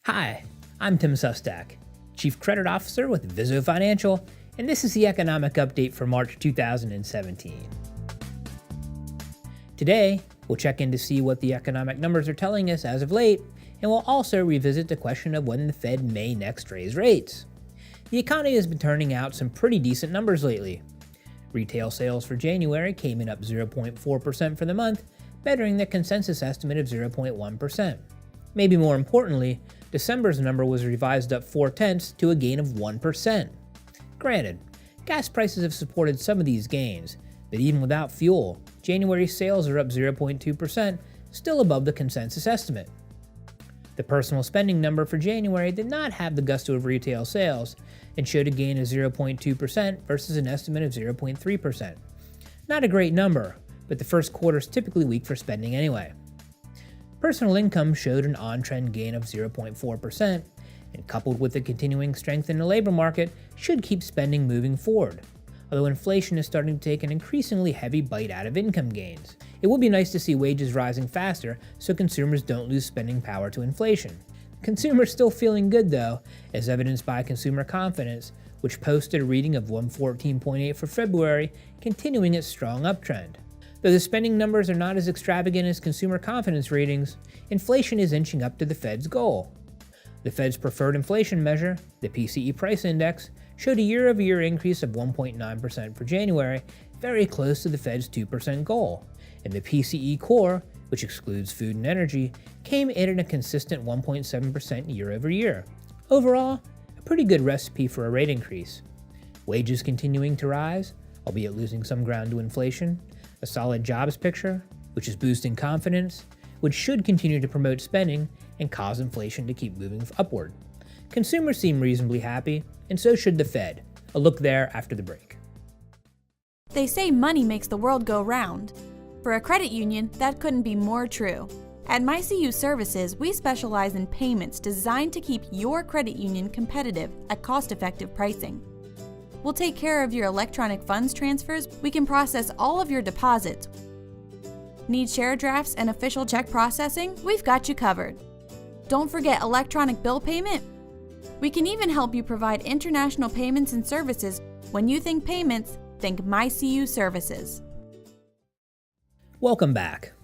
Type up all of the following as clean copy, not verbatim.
Hi, I'm Tim Sustak, Chief Credit Officer with Vizo Financial, and this is the economic update for March 2017. Today, we'll check in to see what the economic numbers are telling us as of late, and we'll also revisit the question of when the Fed may next raise rates. The economy has been turning out some pretty decent numbers lately. Retail sales for January came in up 0.4% for the month, bettering the consensus estimate of 0.1%. Maybe more importantly, December's number was revised up 0.4 to a gain of 1%. Granted, gas prices have supported some of these gains, but even without fuel, January sales are up 0.2%, still above the consensus estimate. The personal spending number for January did not have the gusto of retail sales and showed a gain of 0.2% versus an estimate of 0.3%. Not a great number, but the first quarter is typically weak for spending anyway. Personal income showed an on-trend gain of 0.4%, and coupled with the continuing strength in the labor market, should keep spending moving forward, although inflation is starting to take an increasingly heavy bite out of income gains. It would be nice to see wages rising faster so consumers don't lose spending power to inflation. Consumers still feeling good though, as evidenced by consumer confidence, which posted a reading of 114.8 for February, continuing its strong uptrend. Though the spending numbers are not as extravagant as consumer confidence readings, inflation is inching up to the Fed's goal. The Fed's preferred inflation measure, the PCE price index, showed a year-over-year increase of 1.9% for January, very close to the Fed's 2% goal, and the PCE Core, which excludes food and energy, came in at a consistent 1.7% year-over-year. Overall, a pretty good recipe for a rate increase. Wages continuing to rise, albeit losing some ground to inflation, a solid jobs picture, which is boosting confidence, which should continue to promote spending and cause inflation to keep moving upward. Consumers seem reasonably happy, and so should the Fed. A look there after the break. They say money makes the world go round. For a credit union, that couldn't be more true. At PCE Services, we specialize in payments designed to keep your credit union competitive at cost-effective pricing. We'll take care of your electronic funds transfers. We can process all of your deposits. Need share drafts and official check processing? We've got you covered. Don't forget electronic bill payment. We can even help you provide international payments and services. When you think payments, think PCE Services. Welcome back.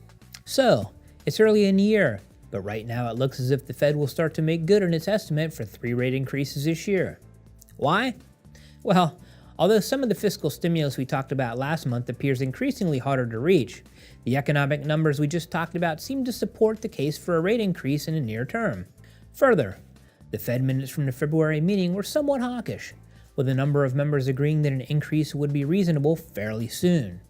So, it's early in the year, but right now it looks as if the Fed will start to make good on its estimate for 3 rate increases this year. Why? Well, although some of the fiscal stimulus we talked about last month appears increasingly harder to reach, the economic numbers we just talked about seem to support the case for a rate increase in the near term. Further, the Fed minutes from the February meeting were somewhat hawkish, with a number of members agreeing that an increase would be reasonable fairly soon.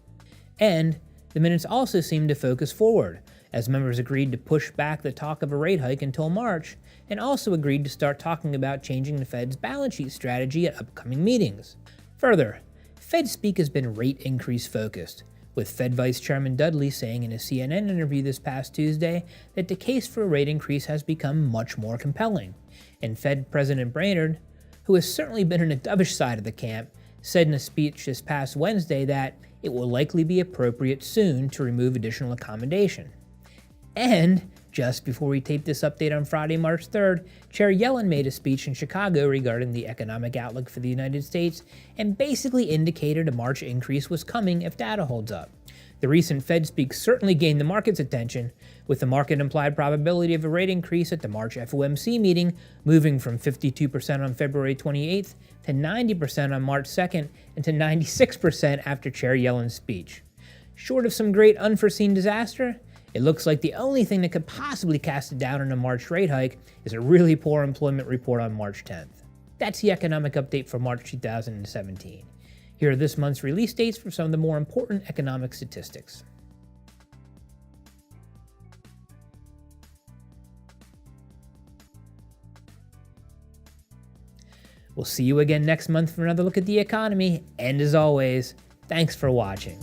And the minutes also seemed to focus forward, as members agreed to push back the talk of a rate hike until March, and also agreed to start talking about changing the Fed's balance sheet strategy at upcoming meetings. Further, Fed speak has been rate increase focused, with Fed Vice Chairman Dudley saying in a CNN interview this past Tuesday that the case for a rate increase has become much more compelling, and Fed President Brainerd, who has certainly been on the dovish side of the camp, said in a speech this past Wednesday that it will likely be appropriate soon to remove additional accommodation. And just before we taped this update on Friday, March 3rd, Chair Yellen made a speech in Chicago regarding the economic outlook for the United States and basically indicated a March increase was coming if data holds up. The recent Fed speak certainly gained the market's attention, with the market-implied probability of a rate increase at the March FOMC meeting moving from 52% on February 28th to 90% on March 2nd and to 96% after Chair Yellen's speech. Short of some great unforeseen disaster, it looks like the only thing that could possibly cast it down on a March rate hike is a really poor employment report on March 10th. That's the economic update for March 2017. Here are this month's release dates for some of the more important economic statistics. We'll see you again next month for another look at the economy, and as always, thanks for watching.